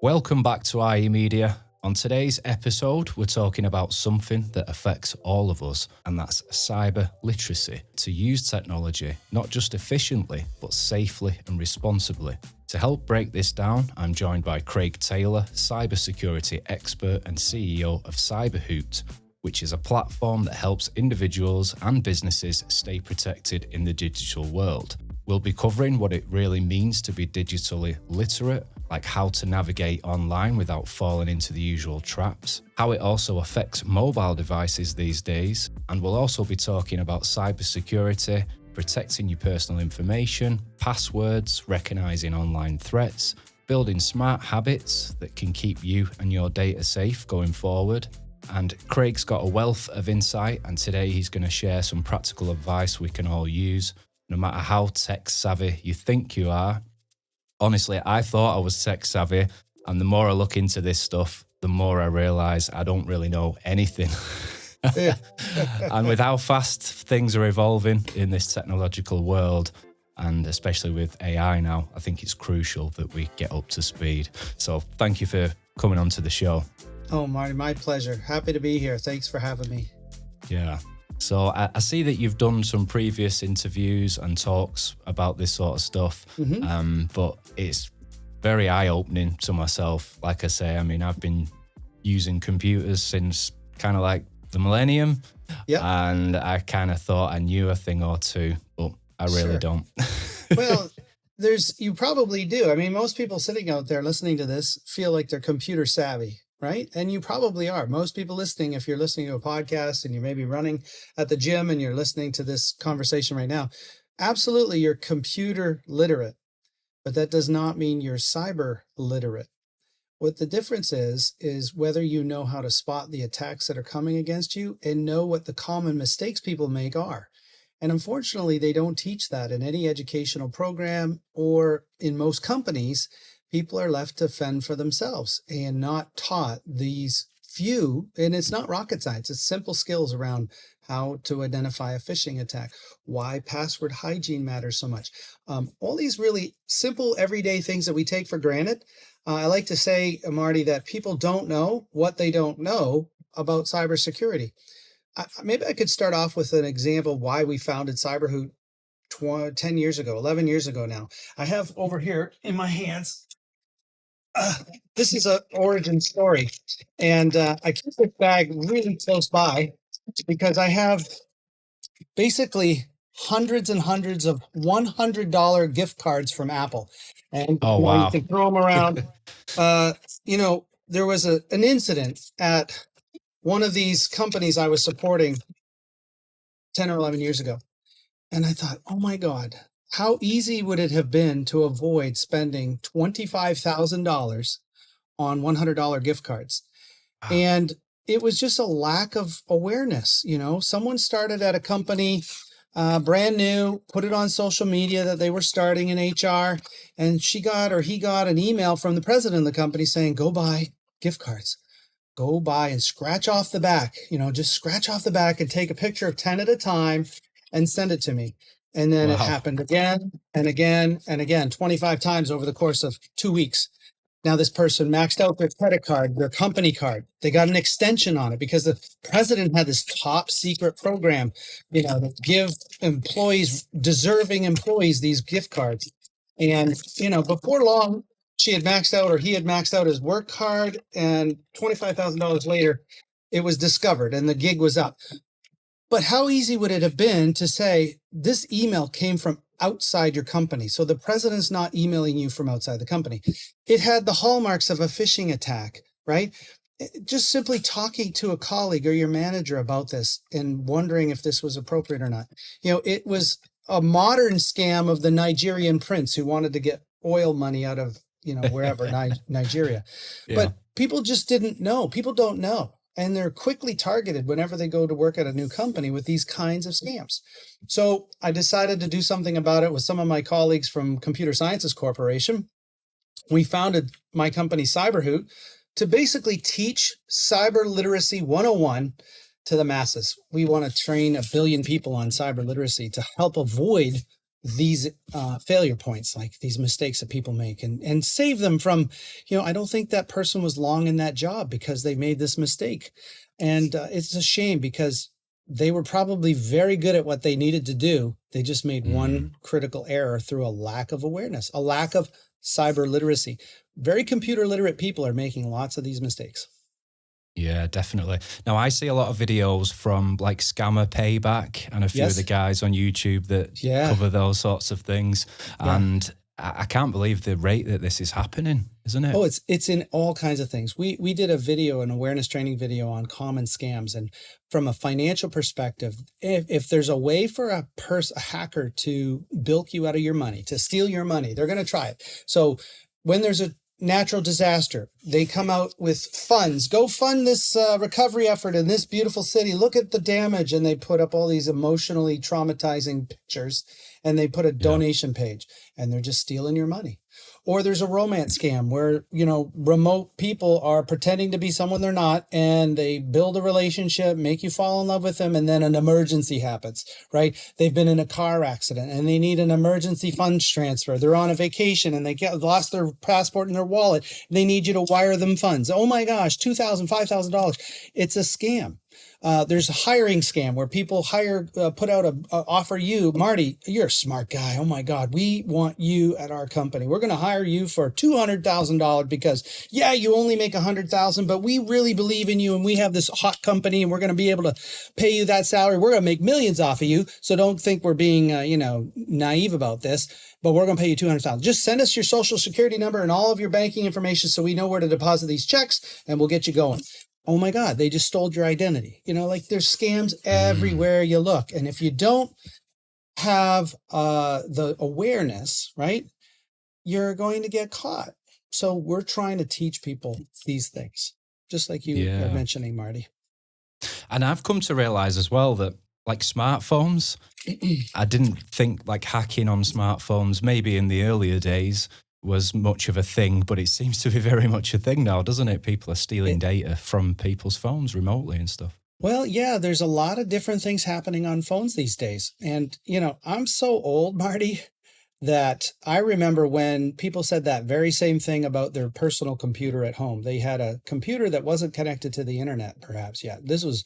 Welcome back to IE Media. On today's episode, we're talking about something that affects all of us, and that's cyber literacy. To use technology, not just efficiently, but safely and responsibly. To help break this down, I'm joined by Craig Taylor, cybersecurity expert and CEO of CyberHoot, which is a platform that helps individuals and businesses stay protected in the digital world. We'll be covering what it really means to be digitally literate, like how to navigate online without falling into the usual traps, how it also affects mobile devices these days, and we'll also be talking about cybersecurity, protecting your personal information, passwords, recognizing online threats, building smart habits that can keep you and your data safe going forward. And Craig's got a wealth of insight, and today he's going to share some practical advice we can all use, no matter how tech savvy you think you are. Honestly, I thought I was tech savvy, and the more I look into this stuff, the more I realize I don't really know anything. And with how fast things are evolving in this technological world, and especially with AI now, I think it's crucial that we get up to speed. So thank you for coming on to the show. Oh, Marty, my pleasure. Happy to be here. Thanks for having me. Yeah. So I see that you've done some previous interviews and talks about this sort of stuff, but it's very eye-opening to myself. Like I say, I mean, I've been using computers since kind of like the millennium, and I kind of thought I knew a thing or two, but I really don't. Well, you probably do. I mean, most people sitting out there listening to this feel like they're computer savvy, right? And you probably are. Most people listening, if you're listening to a podcast and you may be running at the gym and you're listening to this conversation right now, absolutely, you're computer literate, but that does not mean you're cyber literate. What the difference is whether you know how to spot the attacks that are coming against you and know what the common mistakes people make are. And unfortunately, they don't teach that in any educational program, or in most companies. People are left to fend for themselves and not taught these few, and it's not rocket science, it's simple skills around how to identify a phishing attack, why password hygiene matters so much. All these really simple everyday things that we take for granted. I like to say, Marty, that people don't know what they don't know about cybersecurity. Maybe I could start off with an example why we founded CyberHoot 10 years ago, 11 years ago now. I have over here in my hands, this is an origin story, and I keep this bag really close by because I have basically hundreds and hundreds of $100 gift cards from Apple, and wow. You can throw them around. There was an incident at one of these companies I was supporting 10 or 11 years ago, and I thought, oh my God, how easy would it have been to avoid spending $25,000 on $100 gift cards? Wow. And it was just a lack of awareness. Someone started at a company brand new, put it on social media that they were starting in HR, and he got an email from the president of the company saying, go buy gift cards. Go buy and scratch off the back, just scratch off the back and take a picture of 10 at a time and send it to me. And then It happened again and again and again, 25 times over the course of 2 weeks. Now this person maxed out their credit card, their company card. They got an extension on it because the president had this top secret program, to give deserving employees, these gift cards. And, before long, he had maxed out his work card, and $25,000 later, it was discovered and the gig was up. But how easy would it have been to say, this email came from outside your company? So the president's not emailing you from outside the company. It had the hallmarks of a phishing attack, right? Just simply talking to a colleague or your manager about this and wondering if this was appropriate or not. It was a modern scam of the Nigerian prince who wanted to get oil money out of, wherever, Nigeria. Yeah. But people just didn't know. People don't know. And they're quickly targeted whenever they go to work at a new company with these kinds of scams. So I decided to do something about it with some of my colleagues from Computer Sciences Corporation. We founded my company, CyberHoot, to basically teach cyber literacy 101 to the masses. We want to train 1 billion people on cyber literacy to help avoid these failure points, like these mistakes that people make, and save them from, I don't think that person was long in that job because they made this mistake. And it's a shame because they were probably very good at what they needed to do. They just made one critical error through a lack of awareness, a lack of cyber literacy. Very computer literate people are making lots of these mistakes. Yeah, definitely. Now, I see a lot of videos from like Scammer Payback and a few of the guys on YouTube that cover those sorts of things. Yeah. And I can't believe the rate that this is happening, isn't it? Oh, it's in all kinds of things. We did a video, an awareness training video on common scams. And from a financial perspective, if there's a way for a hacker to bilk you out of your money, to steal your money, they're going to try it. So when there's a natural disaster, they come out with funds. Go fund this recovery effort in this beautiful city. Look at the damage. And they put up all these emotionally traumatizing pictures, and they put a donation page, and they're just stealing your money. Or there's a romance scam where, remote people are pretending to be someone they're not, and they build a relationship, make you fall in love with them, and then an emergency happens, right? They've been in a car accident and they need an emergency funds transfer. They're on a vacation and they lost their passport and their wallet. And they need you to wire them funds. Oh my gosh, $2,000, $5,000. It's a scam. There's a hiring scam where people put out offer you, Marty, you're a smart guy. Oh my God, we want you at our company. We're going to hire you for $200,000 because you only make $100,000, but we really believe in you and we have this hot company and we're going to be able to pay you that salary. We're going to make millions off of you. So don't think we're being, naive about this, but we're going to pay you $200,000. Just send us your social security number and all of your banking information so we know where to deposit these checks and we'll get you going. Oh my God, they just stole your identity. There's scams everywhere you look. And if you don't have the awareness, right, you're going to get caught. So we're trying to teach people these things, just like you are mentioning, Marty. And I've come to realize as well that like smartphones, I didn't think like hacking on smartphones, maybe in the earlier days, was much of a thing, but it seems to be very much a thing now, doesn't it? People are stealing data from people's phones remotely and stuff. Well, yeah, there's a lot of different things happening on phones these days. And, I'm so old, Marty, that I remember when people said that very same thing about their personal computer at home. They had a computer that wasn't connected to the internet, perhaps. Yeah, this was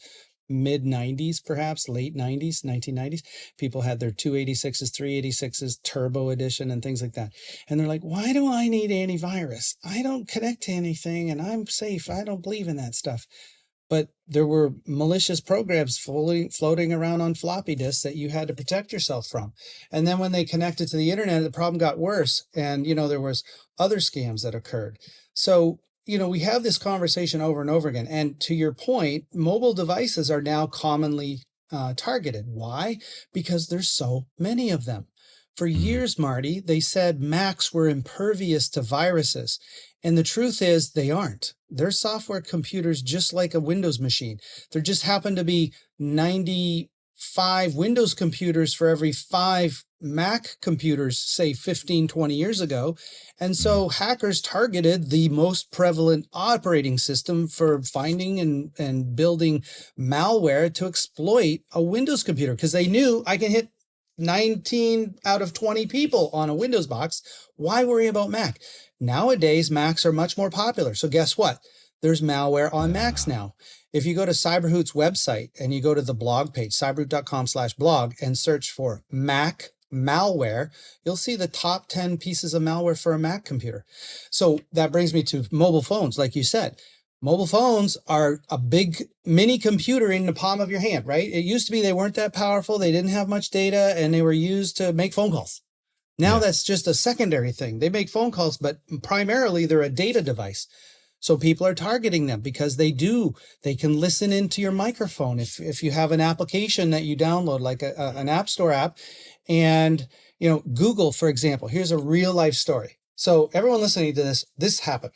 mid 90s, perhaps late 90s, 1990s. People had their 286s, 386s, turbo edition and things like that. And they're like, why do I need antivirus? I don't connect to anything and I'm safe. I don't believe in that stuff. But there were malicious programs floating around on floppy disks that you had to protect yourself from. And then when they connected to the internet, the problem got worse. And, there was other scams that occurred. So we have this conversation over and over again. And to your point, mobile devices are now commonly targeted. Why? Because there's so many of them. For years, Marty, they said Macs were impervious to viruses. And the truth is they aren't. They're software computers just like a Windows machine. There just happen to be 95 Windows computers for every 5 Mac computers, say 15, 20 years ago. And so hackers targeted the most prevalent operating system for finding and building malware to exploit a Windows computer because they knew I can hit 19 out of 20 people on a Windows box. Why worry about Mac? Nowadays, Macs are much more popular. So guess what? There's malware on Macs now. If you go to CyberHoot's website and you go to the blog page, cyberhoot.com/blog, and search for Mac malware, you'll see the top 10 pieces of malware for a Mac computer. So that brings me to mobile phones, like you said. Mobile phones are a big mini computer in the palm of your hand, right? It used to be they weren't that powerful, they didn't have much data, and they were used to make phone calls. Now that's just a secondary thing. They make phone calls, but primarily they're a data device. So people are targeting them because they can listen into your microphone. If you have an application that you download, like an App Store app, and Google, for example, here's a real life story. So everyone listening to this happened.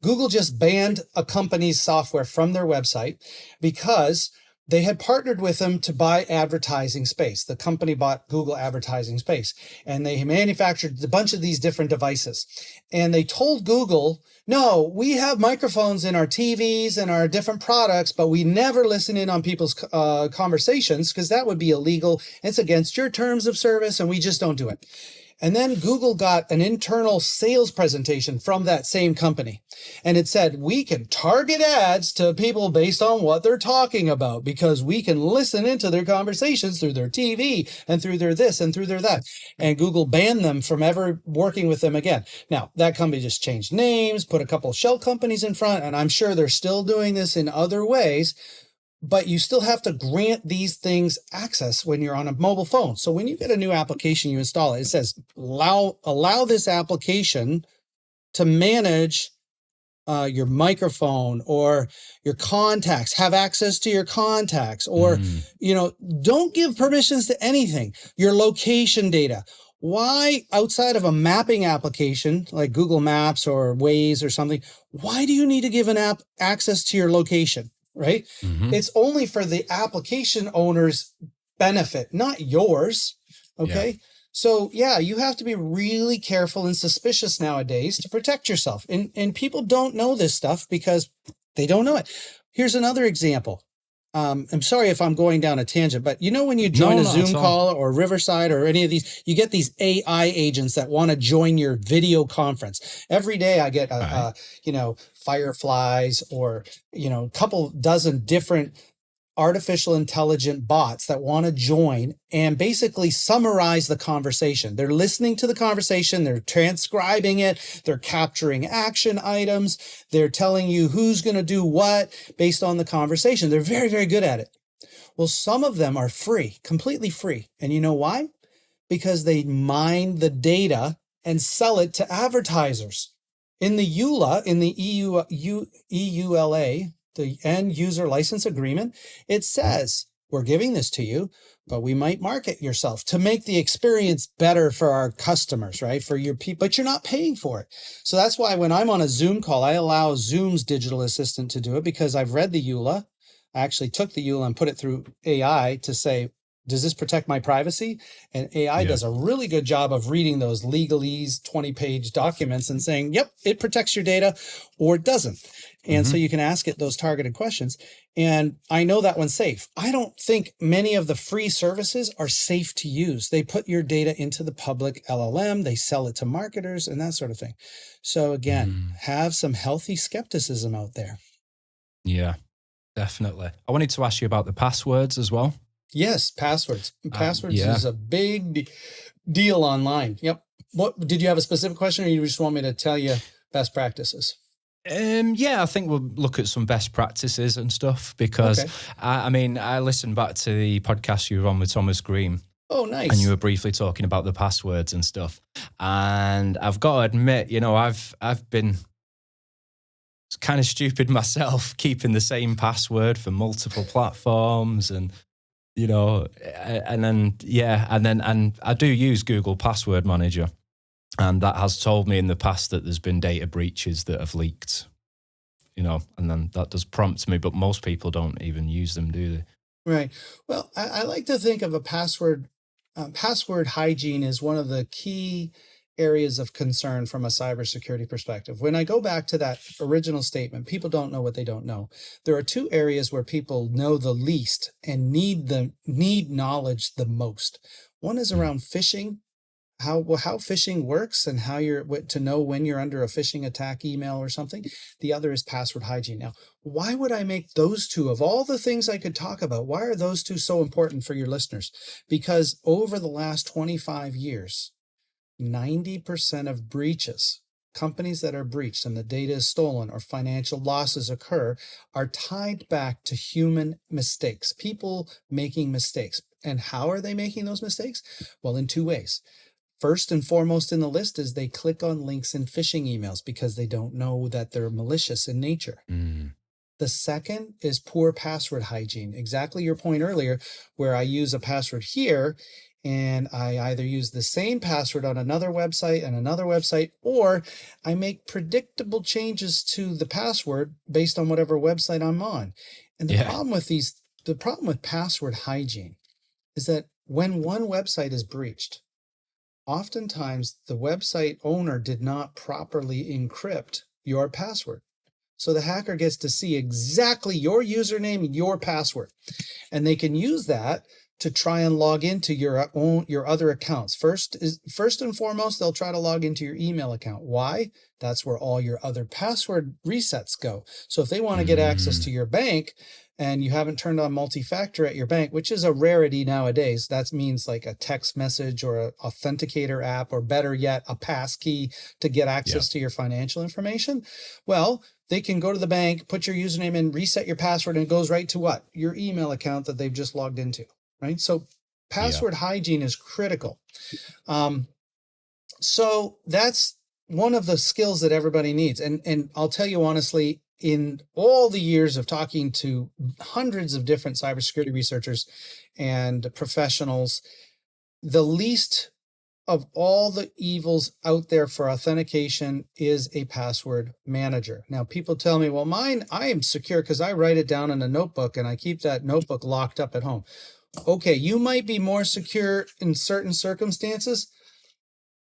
Google just banned a company's software from their website because they had partnered with them to buy advertising space. The company bought Google advertising space, and they manufactured a bunch of these different devices. And they told Google, no, we have microphones in our TVs and our different products, but we never listen in on people's conversations because that would be illegal. It's against your terms of service, and we just don't do it. And then Google got an internal sales presentation from that same company. And it said, we can target ads to people based on what they're talking about because we can listen into their conversations through their TV and through their this and through their that. And Google banned them from ever working with them again. Now, that company just changed names, put a couple shell companies in front, and I'm sure they're still doing this in other ways. But you still have to grant these things access when you're on a mobile phone. So when you get a new application, you install it, it says, allow this application to manage your microphone or your contacts, have access to your contacts, or, don't give permissions to anything, your location data. Why, outside of a mapping application like Google Maps or Waze or something, why do you need to give an app access to your location? Right? It's only for the application owner's benefit, not yours. Okay. Yeah. So you have to be really careful and suspicious nowadays to protect yourself. And people don't know this stuff because they don't know it. Here's another example. I'm sorry if I'm going down a tangent, but when you join a Zoom call or Riverside or any of these, you get these AI agents that want to join your video conference. Every day I get, Fireflies or, a couple dozen different artificial intelligent bots that want to join and basically summarize the conversation. They're listening to the conversation. They're transcribing it. They're capturing action items. They're telling you who's going to do what based on the conversation. They're very, very good at it. Well, some of them are free, completely free. And you know why? Because they mine the data and sell it to advertisers. In the EULA, in the EULA, the end user license agreement, it says, we're giving this to you, but we might market yourself to make the experience better for our customers, right? For your people, but you're not paying for it. So that's why when I'm on a Zoom call, I allow Zoom's digital assistant to do it because I've read the EULA. I actually took the EULA and put it through AI to say, does this protect my privacy? And AI does a really good job of reading those legalese 20-page documents and saying, yep, it protects your data or it doesn't. And so you can ask it those targeted questions. And I know that one's safe. I don't think many of the free services are safe to use. They put your data into the public LLM, they sell it to marketers and that sort of thing. So again, have some healthy skepticism out there. Yeah, definitely. I wanted to ask you about the passwords as well. Yes, passwords. Passwords is a big deal online. Yep. What did you have a specific question, or you just want me to tell you best practices? I think we'll look at some best practices and stuff because I listened back to the podcast you were on with Thomas Green. Oh, nice. And you were briefly talking about the passwords and stuff. And I've got to admit, I've been kind of stupid myself keeping the same password for multiple platforms and and I do use Google Password Manager, and that has told me in the past that there's been data breaches that have leaked, and then that does prompt me, but most people don't even use them, do they? Right. Well, I like to think of a password hygiene is one of the key areas of concern from a cybersecurity perspective. When I go back to that original statement, people don't know what they don't know. There are two areas where people know the least and need knowledge the most. One is around phishing, how phishing works and how to know when you're under a phishing attack email or something. The other is password hygiene. Now, why would I make those two, of all the things I could talk about, why are those two so important for your listeners? Because over the last 25 years, 90% of breaches, companies that are breached and the data is stolen or financial losses occur, are tied back to human mistakes, people making mistakes. And how are they making those mistakes? Well, in two ways. First and foremost in the list is they click on links in phishing emails because they don't know that they're malicious in nature. The second is poor password hygiene. Exactly your point earlier, where I use a password here and I either use the same password on another website, or I make predictable changes to the password based on whatever website I'm on. And the problem with these the problem with password hygiene is that when one website is breached, oftentimes the website owner did not properly encrypt your password. So the hacker gets to see exactly your username, your password, and they can use that to try and log into your other accounts. First and foremost, they'll try to log into your email account. Why? That's where all your other password resets go. So if they want to get access to your bank and you haven't turned on multi-factor at your bank, which is a rarity nowadays, that means like a text message or an authenticator app, or better yet, a passkey to get access to your financial information. Well, they can go to the bank, put your username in, reset your password, and it goes right to what? Your email account that they've just logged into, right? So password hygiene is critical. So that's one of the skills that everybody needs. And I'll tell you honestly, in all the years of talking to hundreds of different cybersecurity researchers and professionals, the least of all the evils out there for authentication is a password manager. Now, people tell me, well, mine, I am secure because I write it down in a notebook and I keep that notebook locked up at home. Okay, you might be more secure in certain circumstances,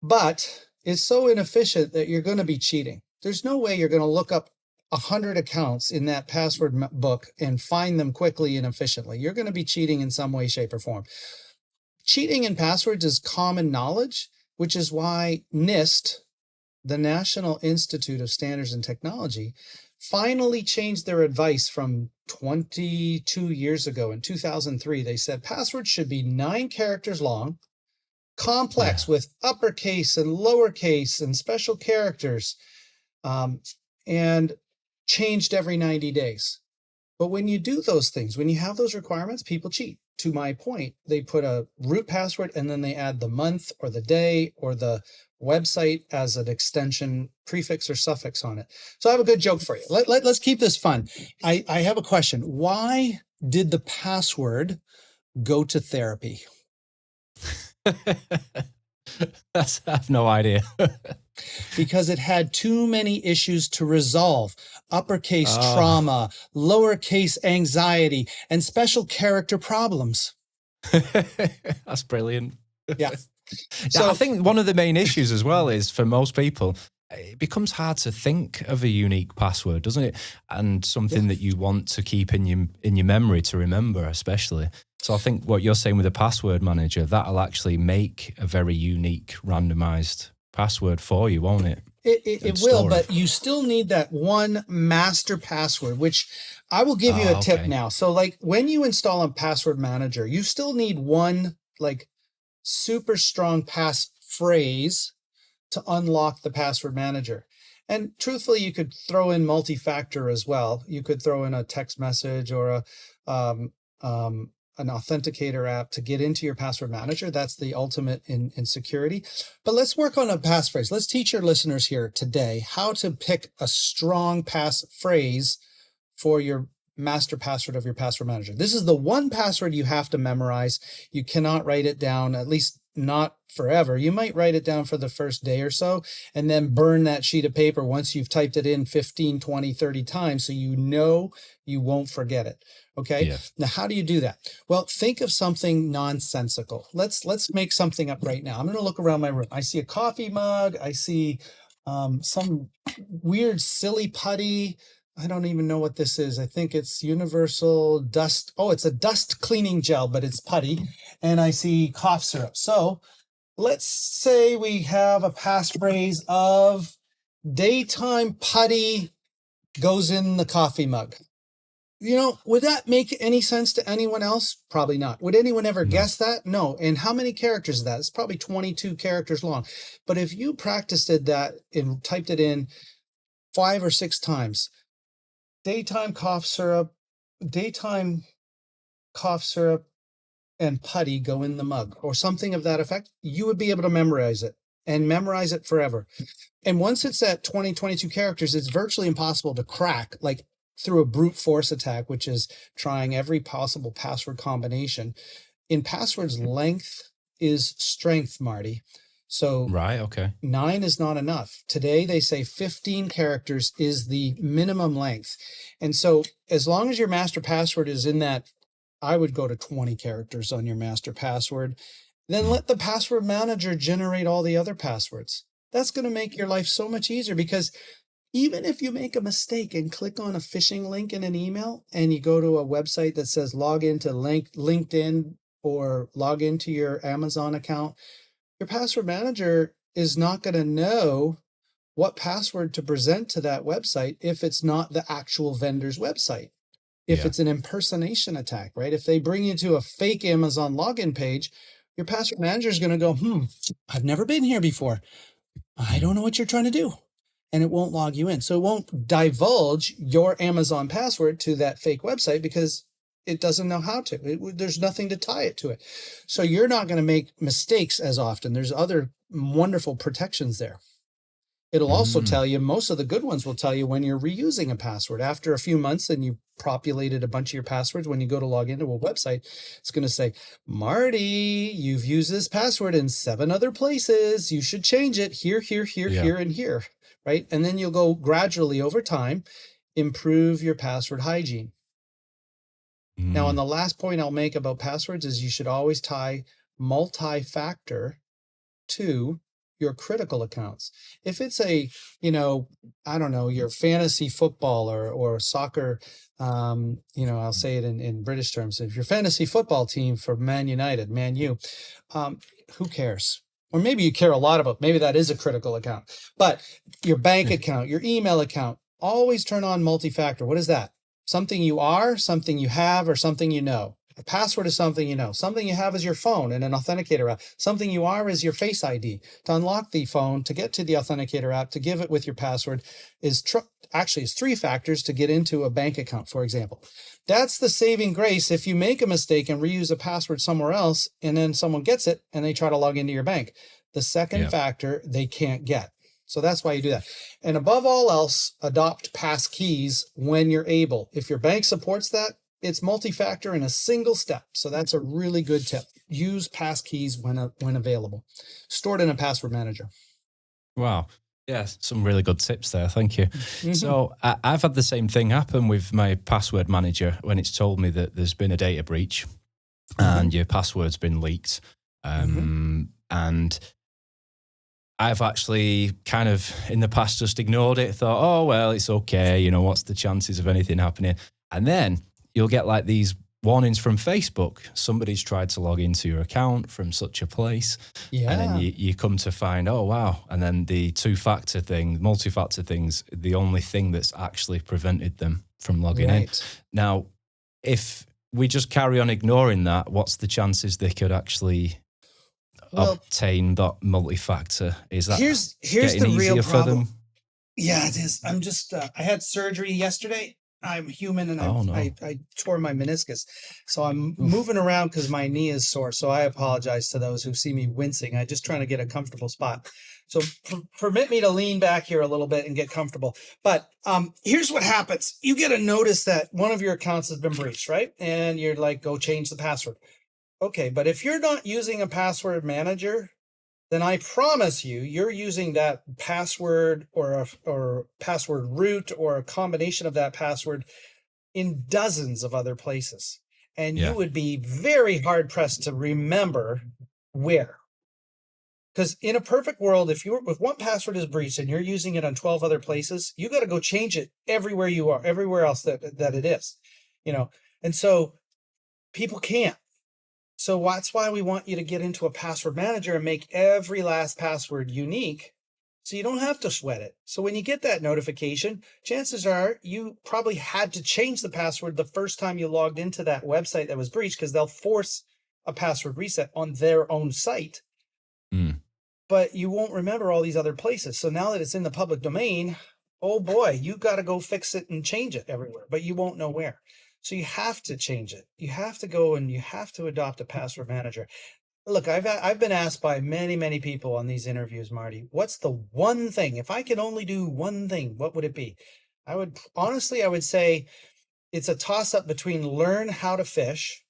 but it's so inefficient that you're going to be cheating. There's no way you're going to look up 100 accounts in that password book and find them quickly and efficiently. You're going to be cheating in some way, shape, or form. Cheating in passwords is common knowledge, which is why NIST, the National Institute of Standards and Technology, finally changed their advice from 22 years ago. In 2003, they said passwords should be 9 characters long, complex with uppercase and lowercase and special characters, and changed every 90 days. But when you do those things, when you have those requirements, people cheat. To my point, they put a root password and then they add the month or the day or the website as an extension prefix or suffix on it. So I have a good joke for you. Let's keep this fun. I have a question. Why did the password go to therapy? I have no idea. Because it had too many issues to resolve. Uppercase trauma, lowercase anxiety, and special character problems. That's brilliant. Yeah. So I think one of the main issues as well is for most people, it becomes hard to think of a unique password, doesn't it? And something that you want to keep in your memory to remember, especially. So I think what you're saying with a password manager, that'll actually make a very unique randomized password for you, won't it? It will, but you still need that one master password, which I will give you a tip now. So like when you install a password manager, you still need one like super strong passphrase to unlock the password manager. And truthfully, you could throw in multi-factor as well. You could throw in a text message or an authenticator app to get into your password manager. That's the ultimate in security. But let's work on a passphrase. Let's teach your listeners here today how to pick a strong passphrase for your master password of your password manager. This is the one password you have to memorize. You cannot write it down, at least not forever. You might write it down for the first day or so and then burn that sheet of paper once you've typed it in 15, 20, 30 times so you know you won't forget it. Okay. Yeah. Now, how do you do that? Well, think of something nonsensical. Let's make something up right now. I'm going to look around my room. I see a coffee mug. I see some weird, silly putty. I don't even know what this is. I think it's universal dust. Oh, it's a dust cleaning gel, but it's putty. And I see cough syrup. So let's say we have a passphrase of daytime putty goes in the coffee mug. You know, would that make any sense to anyone else? Probably not. Would anyone ever guess that? No. And how many characters is that? It's probably 22 characters long. But if you practiced that and typed it in 5 or 6 times, daytime cough syrup and putty go in the mug or something of that effect, you would be able to memorize it and memorize it forever. And once it's at 22 characters, it's virtually impossible to crack, like through a brute force attack, which is trying every possible password combination. In passwords, length is strength, Marty. So 9 is not enough. Today, they say 15 characters is the minimum length. And so as long as your master password is in that I would go to 20 characters on your master password. Then let the password manager generate all the other passwords. That's going to make your life so much easier, because even if you make a mistake and click on a phishing link in an email and you go to a website that says log into LinkedIn or log into your Amazon account, your password manager is not going to know what password to present to that website if it's not the actual vendor's website. If it's an impersonation attack, right? If they bring you to a fake Amazon login page, your password manager is going to go, I've never been here before. I don't know what you're trying to do. And it won't log you in. So it won't divulge your Amazon password to that fake website because it doesn't know how to. There's nothing to tie it to it. So you're not going to make mistakes as often. There's other wonderful protections there. It'll also tell you, most of the good ones will tell you when you're reusing a password. After a few months and you populated a bunch of your passwords, when you go to log into a website, it's going to say, Marty, you've used this password in 7 other places. You should change it here, here, and here, right? And then you'll go gradually over time, improve your password hygiene. Now, on the last point I'll make about passwords is you should always tie multi-factor to your critical accounts. If it's a, I don't know, your fantasy football or soccer, I'll say it in British terms. If your fantasy football team for Man United, Man U, who cares? Or maybe you care a lot about, maybe that is a critical account. But your bank account, your email account, always turn on multi-factor. What is that? Something you are, something you have, or something you know. A password is something you know. Something you have is your phone and an authenticator app. Something you are is your Face ID. To unlock the phone, to get to the authenticator app, to give it with your password is actually 3 factors to get into a bank account, for example. That's the saving grace if you make a mistake and reuse a password somewhere else and then someone gets it and they try to log into your bank. The second factor they can't get. So that's why you do that. And above all else, adopt passkeys when you're able. If your bank supports that, it's multi-factor in a single step. So that's a really good tip. Use passkeys when available. Stored in a password manager. Wow. Yeah, some really good tips there. Thank you. So I've had the same thing happen with my password manager when it's told me that there's been a data breach and your password's been leaked. And I've actually kind of in the past just ignored it, thought, oh, well, it's okay. What's the chances of anything happening? And then you'll get like these warnings from Facebook. Somebody's tried to log into your account from such a place. Yeah. And then you come to find, oh, wow. And then the multi-factor thing's the only thing that's actually prevented them from logging in. Now, if we just carry on ignoring that, what's the chances they could actually obtain that multi-factor? Is that here's getting the real easier problem for them? Yeah, it is. I'm just, I had surgery yesterday. I'm human and I tore my meniscus. So I'm moving around because my knee is sore. So I apologize to those who see me wincing. I'm just trying to get a comfortable spot. So permit me to lean back here a little bit and get comfortable. But here's what happens. You get a notice that one of your accounts has been breached, right? And you're like, go change the password. Okay, but if you're not using a password manager, then I promise you're using that password or password root or a combination of that password in dozens of other places. And you would be very hard pressed to remember where. Because in a perfect world, if one password is breached and you're using it on 12 other places, you got to go change it everywhere you are, everywhere else that it is, and so people can't. So that's why we want you to get into a password manager and make every last password unique so you don't have to sweat it. So when you get that notification, chances are you probably had to change the password the first time you logged into that website that was breached, because they'll force a password reset on their own site. But you won't remember all these other places. So now that it's in the public domain, oh boy, you got to go fix it and change it everywhere, but you won't know where. So you have to change it. You have to go and you have to adopt a password manager. Look, I've been asked by many, many people on these interviews, Marty, what's the one thing? If I could only do one thing, what would it be? I would say it's a toss-up between learn how to fish,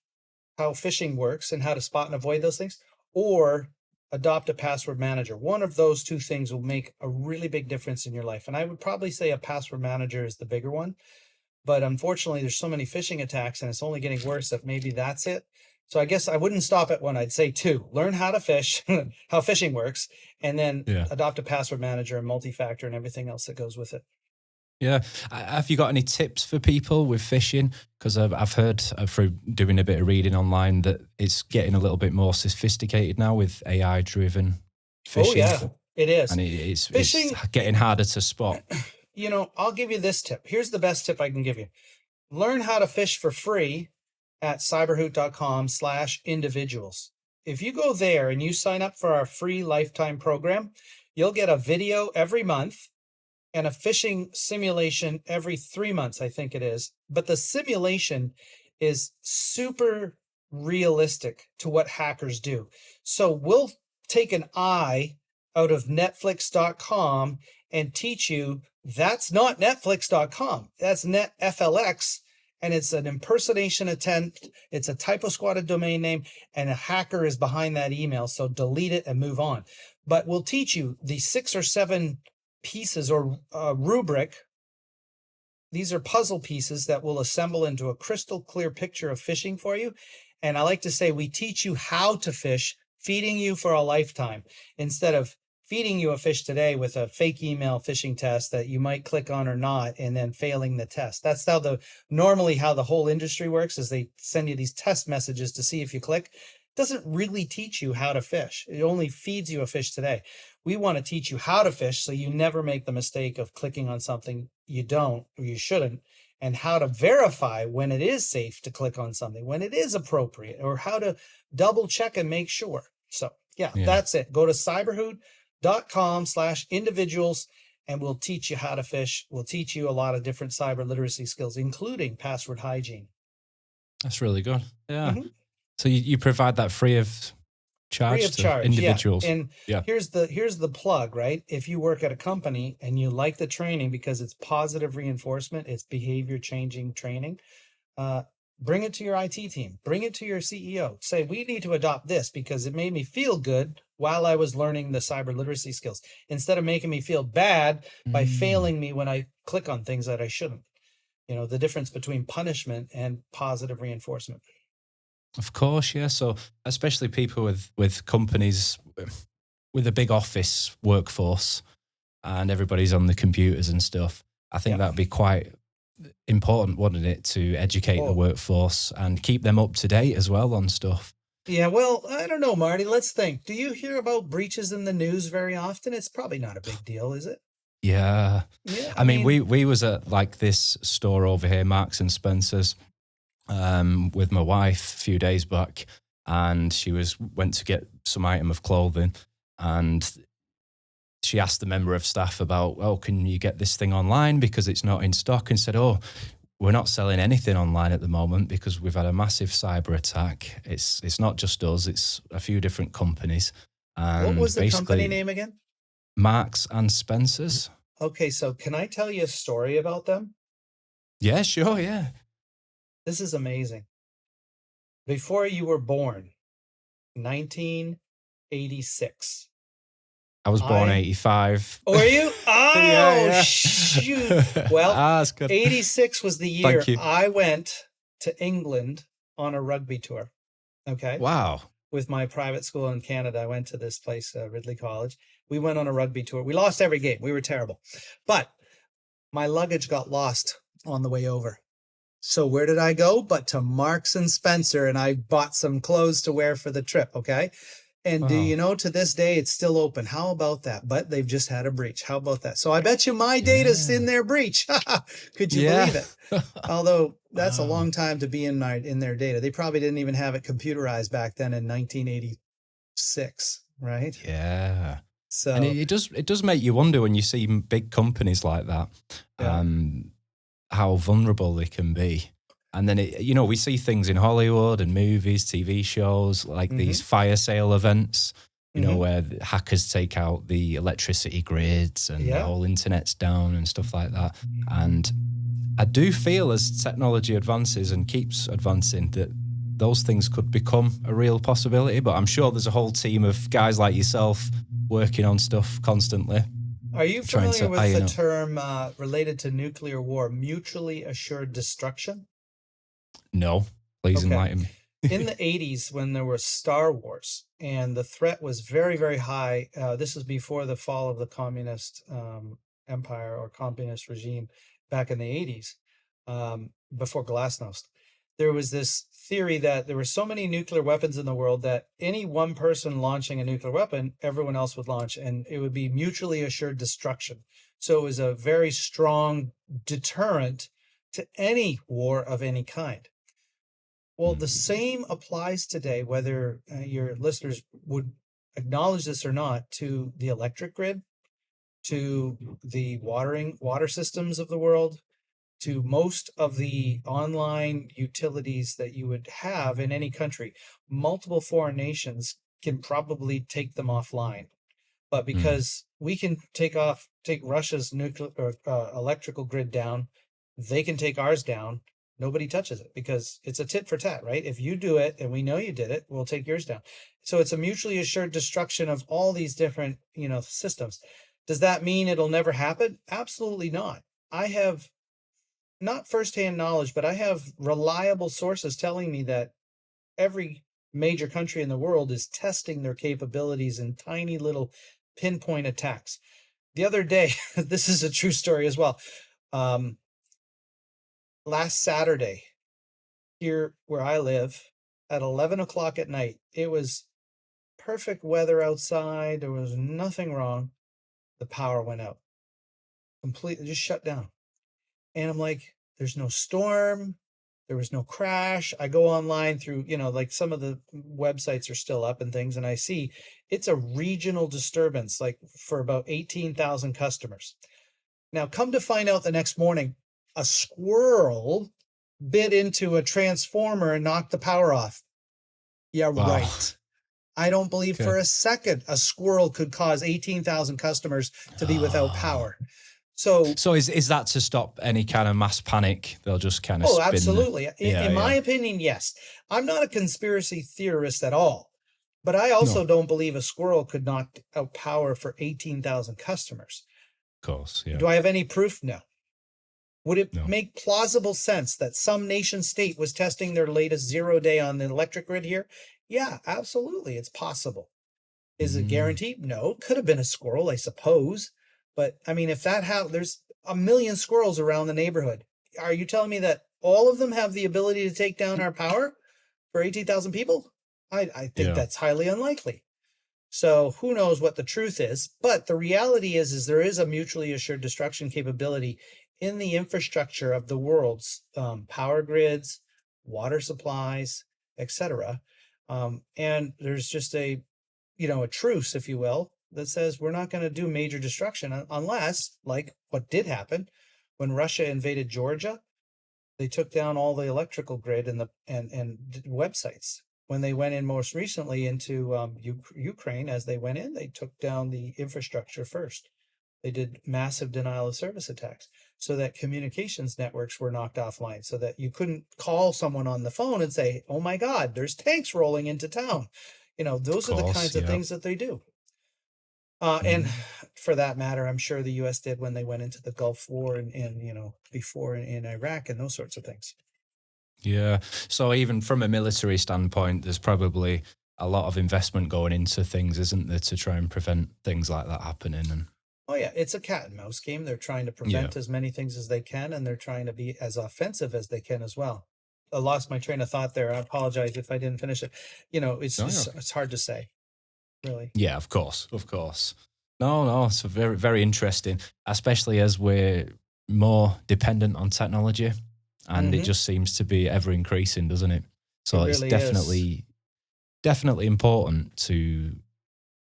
how phishing works and how to spot and avoid those things, or adopt a password manager. One of those two things will make a really big difference in your life. And I would probably say a password manager is the bigger one. But unfortunately, there's so many phishing attacks and it's only getting worse that maybe that's it. So I guess I wouldn't stop at one. I'd say two: learn how to fish, how phishing works, and then adopt a password manager and multi-factor and everything else that goes with it. Yeah. Have you got any tips for people with phishing? Because I've heard through doing a bit of reading online that it's getting a little bit more sophisticated now with AI-driven phishing. Oh, yeah, it is. And it's getting harder to spot. You know, I'll give you this tip. Here's the best tip I can give you. Learn how to fish for free at cyberhoot.com/individuals. If you go there and you sign up for our free lifetime program, you'll get a video every month and a phishing simulation every 3 months, I think it is. But the simulation is super realistic to what hackers do. So we'll take an I out of Netflix.com and teach you that's not Netflix.com. That's NetFLX. And it's an impersonation attempt. It's a typo squatted domain name, and a hacker is behind that email. So delete it and move on. But we'll teach you the 6 or 7 pieces or rubric. These are puzzle pieces that will assemble into a crystal clear picture of phishing for you. And I like to say we teach you how to fish, feeding you for a lifetime, instead of feeding you a fish today with a fake email phishing test that you might click on or not, and then failing the test. That's how normally how the whole industry works, is they send you these test messages to see if you click. It doesn't really teach you how to fish. It only feeds you a fish today. We want to teach you how to fish so you never make the mistake of clicking on something you don't or you shouldn't, and how to verify when it is safe to click on something, when it is appropriate, or how to double check and make sure. So yeah. That's it. Go to cyberhoot.com/individuals and we'll teach you how to fish. We'll teach you a lot of different cyber literacy skills, including password hygiene. That's really good. Yeah. Mm-hmm. So you provide that free of charge to individuals. Yeah. And here's the plug, right? If you work at a company and you like the training because it's positive reinforcement, it's behavior changing training, bring it to your IT team, bring it to your CEO. Say, we need to adopt this because it made me feel good while I was learning the cyber literacy skills, instead of making me feel bad by failing me when I click on things that I shouldn't. You know, the difference between punishment and positive reinforcement. Of course, yeah. So especially people with companies with a big office workforce and everybody's on the computers and stuff, I think that'd be quite important, wouldn't it, to educate the workforce and keep them up to date as well on stuff. Yeah, well, I don't know, Marty. Let's think. Do you hear about breaches in the news very often? It's probably not a big deal, is it? Yeah. I mean, we was at like this store over here, Marks and Spencer's, with my wife a few days back, and she went to get some item of clothing, and she asked the member of staff about, can you get this thing online because it's not in stock, and said, we're not selling anything online at the moment because we've had a massive cyber attack. It's not just us, it's a few different companies. And what was the company name again? Marks and Spencer's. Okay, so can I tell you a story about them? Yeah, sure, yeah. This is amazing. Before you were born, 1986. I was born 85. Were you? Oh, yeah. Shoot. Well, 86 was the year I went to England on a rugby tour. Okay. Wow. With my private school in Canada. I went to this place, Ridley College. We went on a rugby tour. We lost every game. We were terrible. But my luggage got lost on the way over. So where did I go? But to Marks and Spencer, and I bought some clothes to wear for the trip, okay? And do you know, to this day, it's still open. How about that? But they've just had a breach. How about that? So I bet you my data's in their breach. Could you believe it? Although that's a long time to be in their data. They probably didn't even have it computerized back then in 1986, right? Yeah. So, and it does make you wonder when you see big companies like that, how vulnerable they can be. And then, we see things in Hollywood and movies, TV shows, like these fire sale events, where hackers take out the electricity grids and the whole internet's down and stuff like that. And I do feel as technology advances and keeps advancing that those things could become a real possibility. But I'm sure there's a whole team of guys like yourself working on stuff constantly. Are you trying familiar to with the iron out. term related to nuclear war, mutually assured destruction? No, please Okay. enlighten me. In the 80s, when there was Star Wars and the threat was very, very high, this is before the fall of the communist empire or communist regime back in the 80s, before Glasnost. There was this theory that there were so many nuclear weapons in the world that any one person launching a nuclear weapon, everyone else would launch, and it would be mutually assured destruction. So it was a very strong deterrent to any war of any kind. Well, the same applies today, whether your listeners would acknowledge this or not, to the electric grid, to the water systems of the world, to most of the online utilities that you would have in any country. Multiple foreign nations can probably take them offline. But because we can take Russia's nuclear or electrical grid down, they can take ours down. Nobody touches it because it's a tit for tat, right? If you do it and we know you did it, we'll take yours down. So it's a mutually assured destruction of all these different, systems. Does that mean it'll never happen? Absolutely not. I have not firsthand knowledge, but I have reliable sources telling me that every major country in the world is testing their capabilities in tiny little pinpoint attacks. The other day, this is a true story as well. Last Saturday, here where I live, at 11 o'clock at night, it was perfect weather outside. There was nothing wrong. The power went out. Completely just shut down. And I'm like, there's no storm. There was no crash. I go online through, like some of the websites are still up and things, and I see it's a regional disturbance, like for about 18,000 customers. Now, come to find out the next morning, a squirrel bit into a transformer and knocked the power off. Yeah, Wow. right. I don't believe for a second a squirrel could cause 18,000 customers to be without power. So is that to stop any kind of mass panic? They'll just kind of spin. Absolutely. In my opinion, yes. I'm not a conspiracy theorist at all, but I also don't believe a squirrel could knock out power for 18,000 customers. Of course, yeah. Do I have any proof? No. Would it make plausible sense that some nation state was testing their latest 0 day on the electric grid here? Yeah, absolutely. It's possible. Is it guaranteed? No. Could have been a squirrel, I suppose. But I mean, if there's a million squirrels around the neighborhood. Are you telling me that all of them have the ability to take down our power for 18,000 people? I think that's highly unlikely. So who knows what the truth is? But the reality is there is a mutually assured destruction capability in the infrastructure of the world's power grids, water supplies, etc. And there's just a truce, if you will, that says we're not going to do major destruction unless, like what did happen when Russia invaded Georgia, they took down all the electrical grid and websites. When they went in most recently into Ukraine, as they went in, they took down the infrastructure first. They did massive denial of service attacks so that communications networks were knocked offline, so that you couldn't call someone on the phone and say, oh my God, there's tanks rolling into town. Those are the kinds of things that they do. And for that matter, I'm sure the U.S. did when they went into the Gulf War and before in Iraq and those sorts of things. Yeah. So even from a military standpoint, there's probably a lot of investment going into things, isn't there, to try and prevent things like that happening? And oh yeah, it's a cat and mouse game. They're trying to prevent as many things as they can, and they're trying to be as offensive as they can as well. I lost my train of thought there. I apologize if I didn't finish it. It's hard to say, really. Yeah, of course. No, it's very, very interesting, especially as we're more dependent on technology, and it just seems to be ever increasing, doesn't it? So it's definitely important to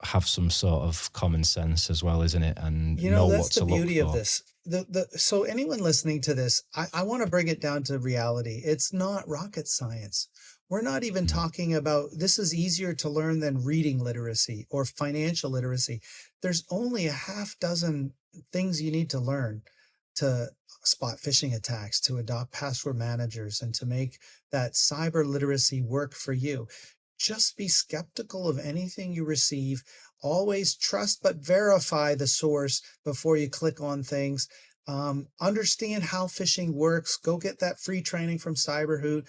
have some sort of common sense as well, isn't it? And know what to look for. That's the beauty of this. So anyone listening to this, I want to bring it down to reality. It's not rocket science. We're not even talking about, this is easier to learn than reading literacy or financial literacy. There's only a half dozen things you need to learn to spot phishing attacks, to adopt password managers, and to make that cyber literacy work for you. just be skeptical of anything you receive. Always trust but verify the source before you click on things. Understand how phishing works. Go get that free training from CyberHoot.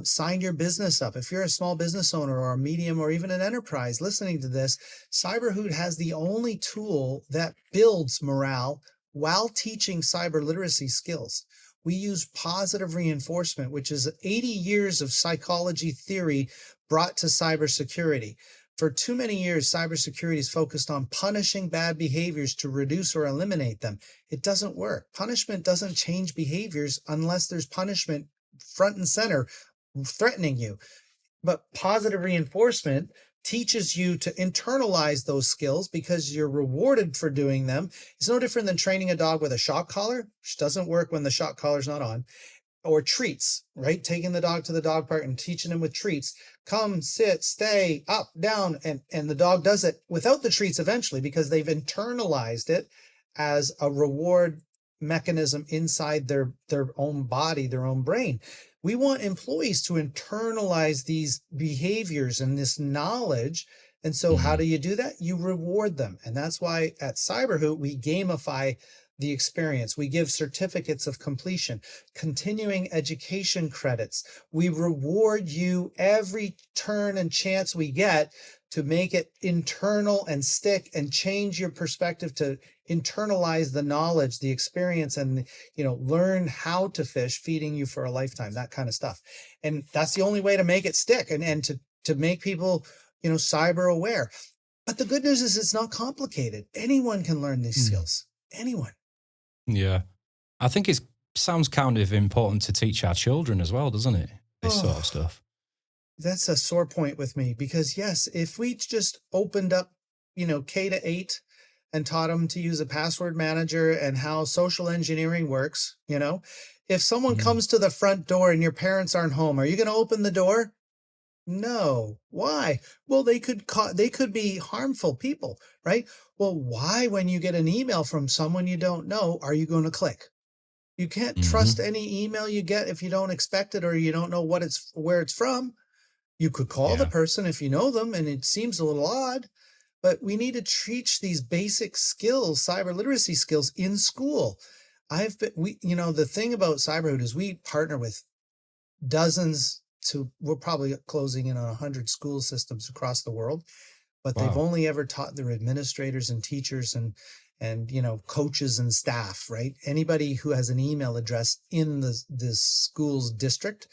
Sign your business up. If you're a small business owner or a medium or even an enterprise listening to this, CyberHoot has the only tool that builds morale while teaching cyber literacy skills. We use positive reinforcement, which is 80 years of psychology theory brought to cybersecurity. For too many years, cybersecurity is focused on punishing bad behaviors to reduce or eliminate them. It doesn't work. Punishment doesn't change behaviors unless there's punishment front and center threatening you. But positive reinforcement teaches you to internalize those skills because you're rewarded for doing them. It's no different than training a dog with a shock collar, which doesn't work when the shock collar's not on, or treats, right? Taking the dog to the dog park and teaching him with treats. Come, sit, stay, up, down. And the dog does it without the treats eventually because they've internalized it as a reward mechanism inside their own body, their own brain. We want employees to internalize these behaviors and this knowledge. And so how do you do that? You reward them. And that's why at CyberHoot, we gamify the experience. We give certificates of completion, continuing education credits. We reward you every turn and chance we get to make it internal and stick and change your perspective to internalize the knowledge, the experience, and, learn how to fish, feeding you for a lifetime, that kind of stuff. And that's the only way to make it stick and to make people, cyber aware. But the good news is it's not complicated. Anyone can learn these skills. Anyone. Yeah. I think it sounds kind of important to teach our children as well, doesn't it? This sort of stuff. That's a sore point with me because, yes, if we just opened up, K to 8 and taught them to use a password manager and how social engineering works, if someone comes to the front door and your parents aren't home, are you going to open the door? No. Why? Well, they could be harmful people, right? Well, why, when you get an email from someone you don't know, are you going to click? You can't trust any email you get if you don't expect it or you don't know where it's from. You could call the person if you know them, and it seems a little odd, but we need to teach these basic skills, cyber literacy skills, in school. The thing about CyberHoot is we partner with dozens we're probably closing in on 100 school systems across the world, but they've only ever taught their administrators and teachers and coaches and staff, right? Anybody who has an email address in the school's district.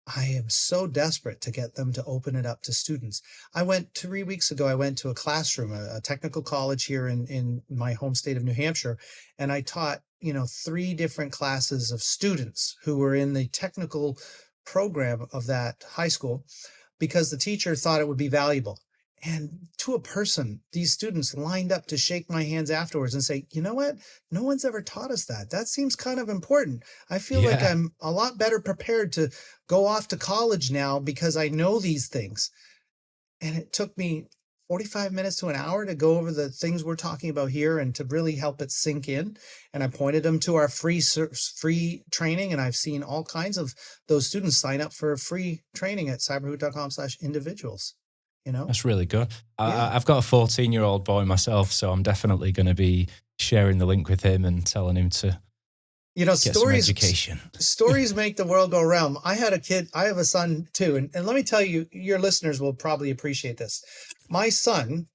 I am so desperate to get them to open it up to students. 3 weeks ago, I went to a classroom, a technical college here in my home state of New Hampshire, and I taught, 3 different classes of students who were in the technical program of that high school because the teacher thought it would be valuable. And to a person, these students lined up to shake my hands afterwards and say, you know what? No one's ever taught us that. That seems kind of important. I feel like I'm a lot better prepared to go off to college now because I know these things. And it took me 45 minutes to an hour to go over the things we're talking about here and to really help it sink in. And I pointed them to our free training. And I've seen all kinds of those students sign up for free training at cyberhoot.com/individuals. That's really good. I've got a 14-year-old boy myself, so I'm definitely going to be sharing the link with him and telling him to get some education. Stories make the world go round. I had a kid, I have a son too. And let me tell you, your listeners will probably appreciate this. My son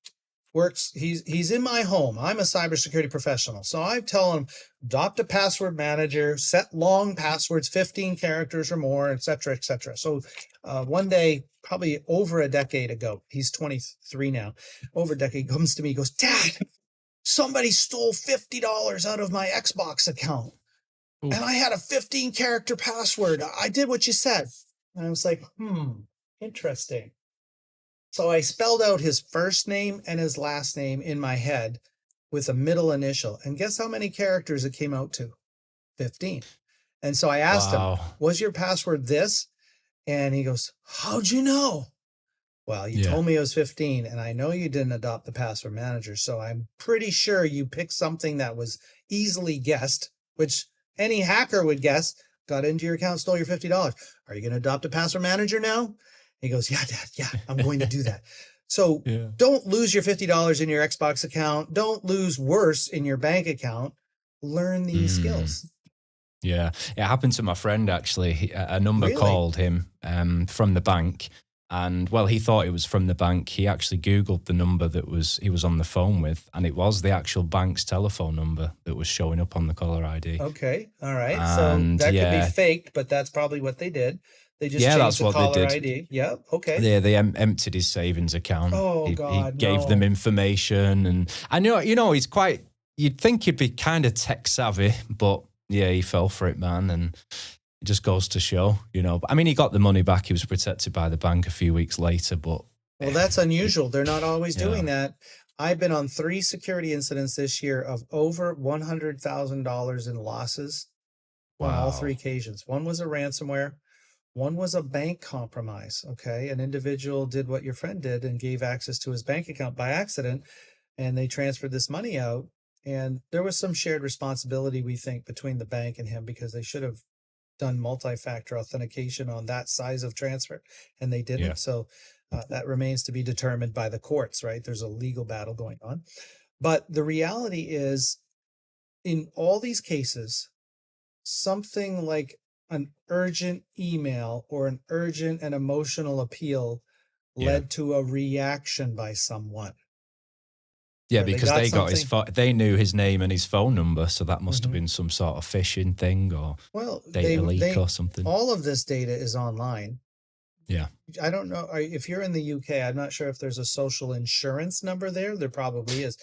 works, he's in my home. I'm a cybersecurity professional. So I tell him, adopt a password manager, set long passwords, 15 characters or more, et cetera, et cetera. So one day, probably over a decade ago, he's 23 now, over a decade, comes to me, goes, Dad, somebody stole $50 out of my Xbox account. Ooh. And I had a 15 character password. I did what you said. And I was like, interesting. So I spelled out his first name and his last name in my head with a middle initial. And guess how many characters it came out to? 15. And so I asked him, was your password this? And he goes, how'd you know? Well, you told me it was 15, and I know you didn't adopt the password manager. So I'm pretty sure you picked something that was easily guessed, which any hacker would guess, got into your account, stole your $50. Are you going to adopt a password manager now? He goes, yeah, Dad, yeah, I'm going to do that. So Yeah. don't lose your $50 in your Xbox account. Don't lose worse in your bank account. Learn these skills. Yeah, it happened to my friend actually. A number Really? called him from the bank, and well, he thought it was from the bank. He actually Googled the number that he was on the phone with, and it was the actual bank's telephone number that was showing up on the caller ID. Okay, all right. And so that could be faked, but that's probably what they did. They just changed that's the what they caller did. ID. Yeah, okay. They emptied his savings account. Oh, he God, gave no. them information, and I know he's quite. You'd think he'd be kind of tech savvy, but yeah, he fell for it, man, and it just goes to show, But I mean, he got the money back. He was protected by the bank a few weeks later, but Well, that's unusual. They're not always doing that. I've been on 3 security incidents this year of over $100,000 in losses on all 3 occasions. One was a ransomware. One was a bank compromise. Okay. An individual did what your friend did and gave access to his bank account by accident, and they transferred this money out. And there was some shared responsibility, we think, between the bank and him, because they should have done multi-factor authentication on that size of transfer, and they didn't. Yeah. So that remains to be determined by the courts, right? There's a legal battle going on. But the reality is, in all these cases, something like an urgent email or an urgent and emotional appeal led to a reaction by someone. Yeah, because they knew his name and his phone number, so that must have been some sort of phishing thing or data leak or something. All of this data is online. Yeah. I don't know if you're in the UK. I'm not sure if there's a social insurance number there. There probably is.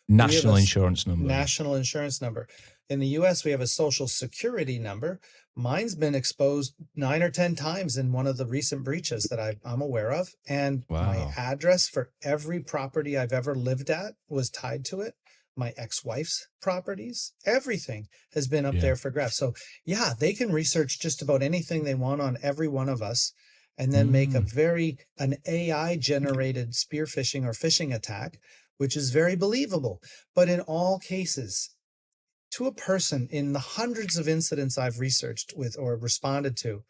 National insurance number. National insurance number. In the US, we have a social security number. Mine's been exposed 9 or 10 times in one of the recent breaches that I'm aware of. And my address for every property I've ever lived at was tied to it. My ex-wife's properties, everything has been up there for grabs. So yeah, they can research just about anything they want on every one of us, and then make an AI generated spear phishing or phishing attack, which is very believable. But in all cases, to a person, in the hundreds of incidents I've researched with or responded to,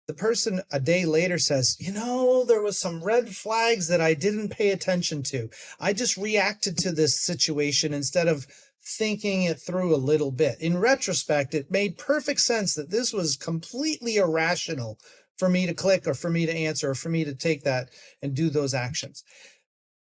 the person a day later says, there was some red flags that I didn't pay attention to. I just reacted to this situation instead of thinking it through a little bit. In retrospect, it made perfect sense that this was completely irrational for me to click or for me to answer or for me to take that and do those actions.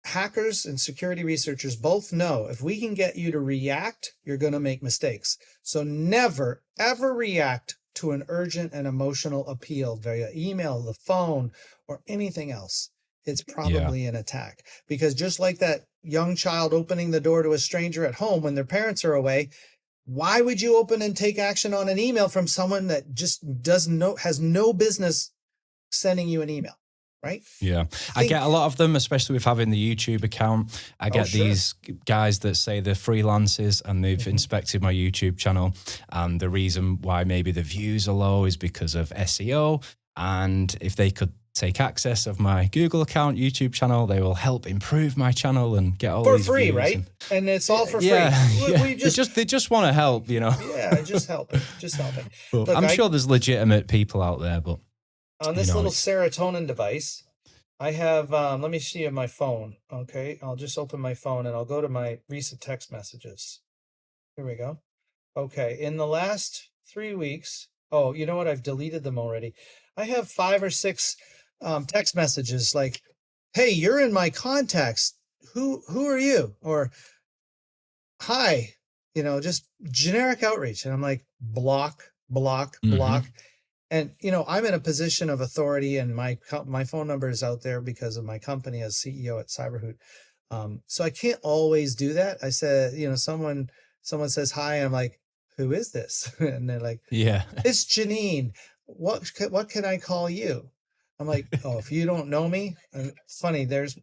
Hackers and security researchers both know if we can get you to react, you're going to make mistakes. So never, ever react to an urgent and emotional appeal via email, the phone, or anything else. It's probably an attack. Because just like that young child opening the door to a stranger at home when their parents are away, why would you open and take action on an email from someone that just has no business sending you an email? Right? Yeah. I get a lot of them, especially with having the YouTube account. I get these guys that say they're freelancers and they've inspected my YouTube channel. And the reason why maybe the views are low is because of SEO. And if they could take access of my Google account, YouTube channel, they will help improve my channel and get all for these free, views. right? And it's all for free. They just want to help, Yeah, just helping. Look, I'm sure there's legitimate people out there, but on this little serotonin device, I have, let me see on my phone. Okay. I'll just open my phone and I'll go to my recent text messages. Here we go. Okay. In the last 3 weeks, you know what? I've deleted them already. I have 5 or 6 text messages like, hey, you're in my contacts. Who are you? Or, hi, just generic outreach. And I'm like, block. And, I'm in a position of authority, and my phone number is out there because of my company as CEO at CyberHoot. So I can't always do that. I said, someone says hi, and I'm like, who is this? And they're like, it's Janine. What can I call you? I'm like, oh, if you don't know me, funny, there's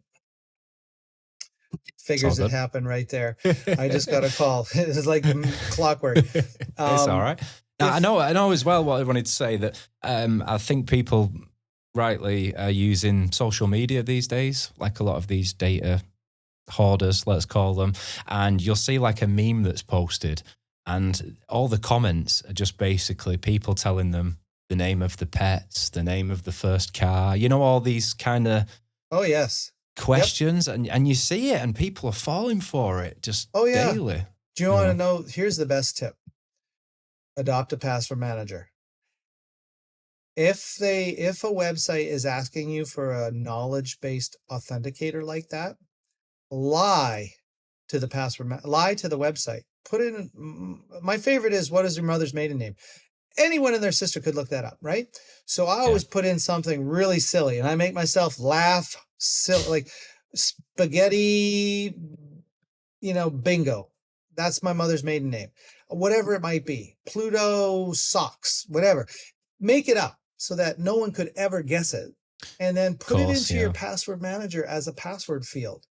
figures that happen right there. I just got a call. It's like clockwork. It's all right. I know as well what I wanted to say, that I think people rightly are using social media these days, like a lot of these data hoarders, let's call them, and you'll see like a meme that's posted and all the comments are just basically people telling them the name of the pets, the name of the first car, you know, all these kind of Oh, yes. questions, and you see it, and people are falling for it just Oh, yeah. daily. Do you want to know? Here's the best tip. Adopt a password manager. If a website is asking you for a knowledge-based authenticator like that, lie to the lie to the website. Put in, my favorite is, what is your mother's maiden name? Anyone and their sister could look that up, right? So I always put in something really silly, and I make myself laugh, like spaghetti, bingo. That's my mother's maiden name. Whatever it might be. Pluto socks, whatever. Make it up so that no one could ever guess it. And then put it into your password manager as a password field.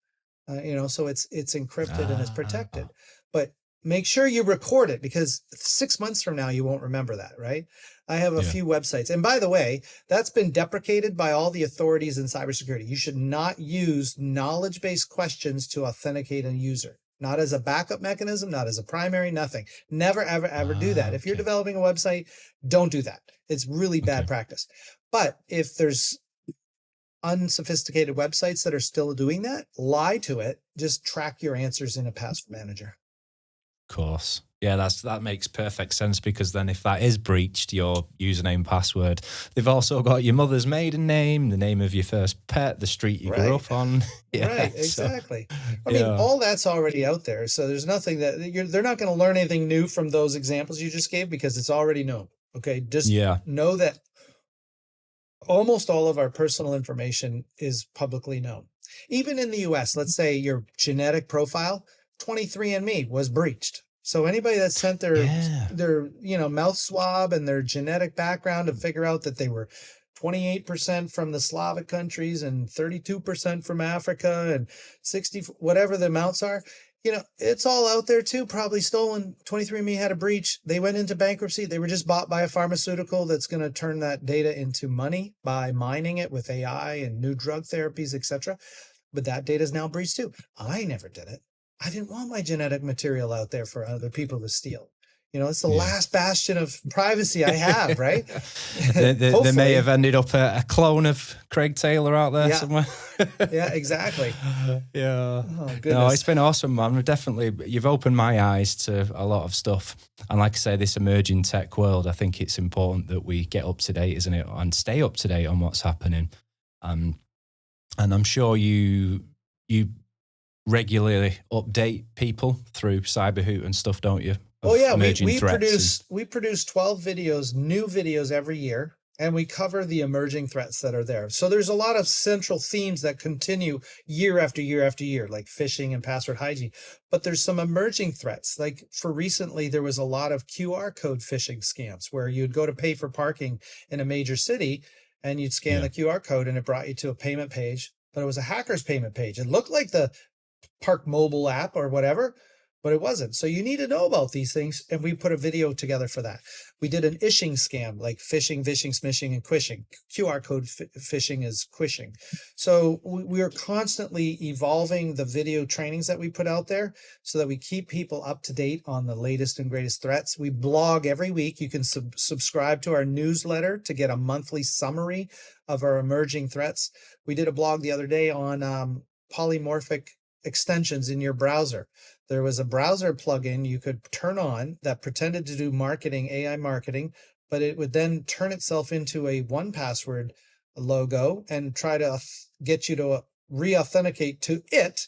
So it's encrypted and it's protected. But make sure you record it, because 6 months from now, you won't remember that, right? I have a few websites. And by the way, that's been deprecated by all the authorities in cybersecurity. You should not use knowledge-based questions to authenticate a user. Not as a backup mechanism, not as a primary, nothing. Never, ever, ever do that. If you're developing a website, don't do that. It's really bad practice. But if there's unsophisticated websites that are still doing that, lie to it. Just track your answers in a password manager. Of course. Yeah, that makes perfect sense, because then if that is breached, your username, password, they've also got your mother's maiden name, the name of your first pet, the street you grew up on. Right, exactly. I mean, all that's already out there. So there's nothing that they're not going to learn anything new from those examples you just gave, because it's already known. Okay, just know that almost all of our personal information is publicly known. Even in the US, let's say your genetic profile, 23andMe was breached. So anybody that sent their mouth swab and their genetic background to figure out that they were 28% from the Slavic countries and 32% from Africa and 60, whatever the amounts are, it's all out there too, probably stolen. 23andMe had a breach. They went into bankruptcy. They were just bought by a pharmaceutical that's going to turn that data into money by mining it with AI and new drug therapies, etc. But that data is now breached too. I never did it. I didn't want my genetic material out there for other people to steal. It's the last bastion of privacy I have, right? They may have ended up a clone of Craig Taylor out there somewhere. Yeah, exactly. Yeah. Oh, goodness. No, it's been awesome, man. You've opened my eyes to a lot of stuff. And like I say, this emerging tech world, I think it's important that we get up to date, isn't it? And stay up to date on what's happening. And I'm sure you regularly update people through CyberHoot and stuff, don't you? Oh yeah, we produce 12 videos, new videos every year, and we cover the emerging threats that are there. So there's a lot of central themes that continue year after year after year, like phishing and password hygiene. But there's some emerging threats. Like for recently, there was a lot of QR code phishing scams where you'd go to pay for parking in a major city and you'd scan the QR code and it brought you to a payment page, but it was a hacker's payment page. It looked like the Park mobile app or whatever, but it wasn't. So you need to know about these things. And we put a video together for that. We did an ishing scam, like phishing, vishing, smishing, and quishing. QR code phishing is quishing. So we are constantly evolving the video trainings that we put out there so that we keep people up to date on the latest and greatest threats. We blog every week. You can subscribe to our newsletter to get a monthly summary of our emerging threats. We did a blog the other day on polymorphic extensions in your browser. There was a browser plugin you could turn on that pretended to do marketing, AI marketing, but it would then turn itself into a 1Password logo and try to get you to re-authenticate to it,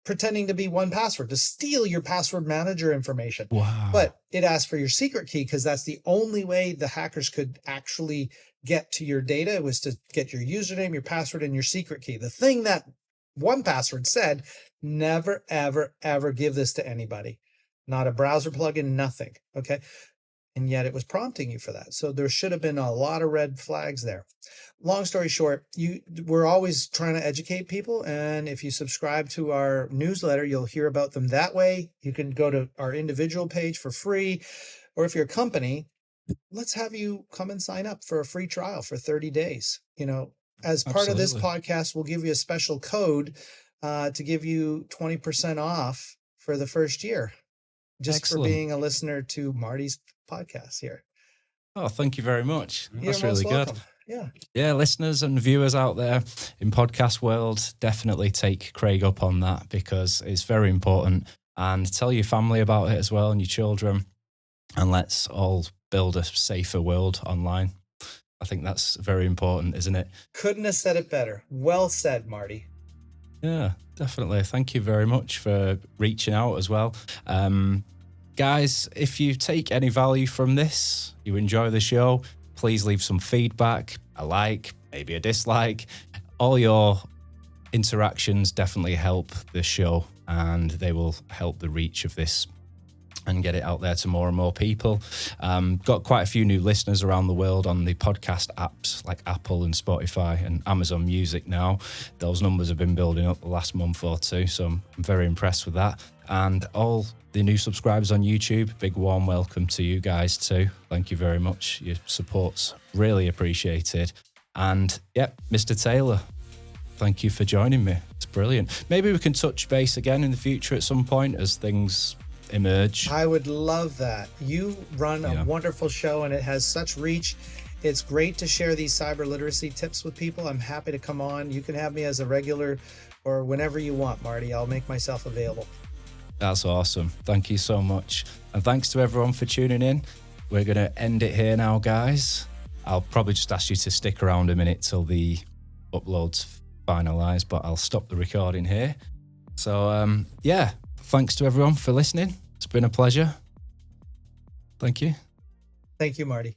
pretending to be 1Password, to steal your password manager information. Wow. But it asked for your secret key because that's the only way the hackers could actually get to your data. It was to get your username, your password, and your secret key. The thing that 1Password said, never, ever, ever give this to anybody. Not a browser plugin, nothing. Okay. And yet it was prompting you for that. So there should have been a lot of red flags there. Long story short, we're always trying to educate people. And if you subscribe to our newsletter, you'll hear about them that way. You can go to our individual page for free. Or if you're a company, let's have you come and sign up for a free trial for 30 days. As part of this podcast, we'll give you a special code to give you 20% off for the first year, just for being a listener to Marty's podcast here. Oh, thank you very much. You're That's really most good. welcome. Yeah. Yeah, listeners and viewers out there in podcast world, definitely take Craig up on that because it's very important. And tell your family about it as well and your children. And let's all build a safer world online. I think that's very important, isn't it? Couldn't have said it better. Well said, Marty. Yeah, definitely. Thank you very much for reaching out as well. Guys, if you take any value from this, you enjoy the show, please leave some feedback, a like, maybe a dislike. All your interactions definitely help the show and they will help the reach of this and get it out there to more and more people. Got quite a few new listeners around the world on the podcast apps like Apple and Spotify and Amazon Music now. Those numbers have been building up the last month or two, so I'm very impressed with that. And all the new subscribers on YouTube, big warm welcome to you guys too. Thank you very much. Your support's really appreciated. And yep, Mr. Taylor, thank you for joining me. It's brilliant. Maybe we can touch base again in the future at some point as things emerge. I would love that. You run a wonderful show and it has such reach. It's great to share these cyber literacy tips with people. I'm happy to come on. You can have me as a regular or whenever you want, Marty. I'll make myself available. That's awesome. Thank you so much. And thanks to everyone for tuning in. We're going to end it here now, guys. I'll probably just ask you to stick around a minute till the upload's finalized, but I'll stop the recording here. So, thanks to everyone for listening. It's been a pleasure. Thank you. Thank you, Marty.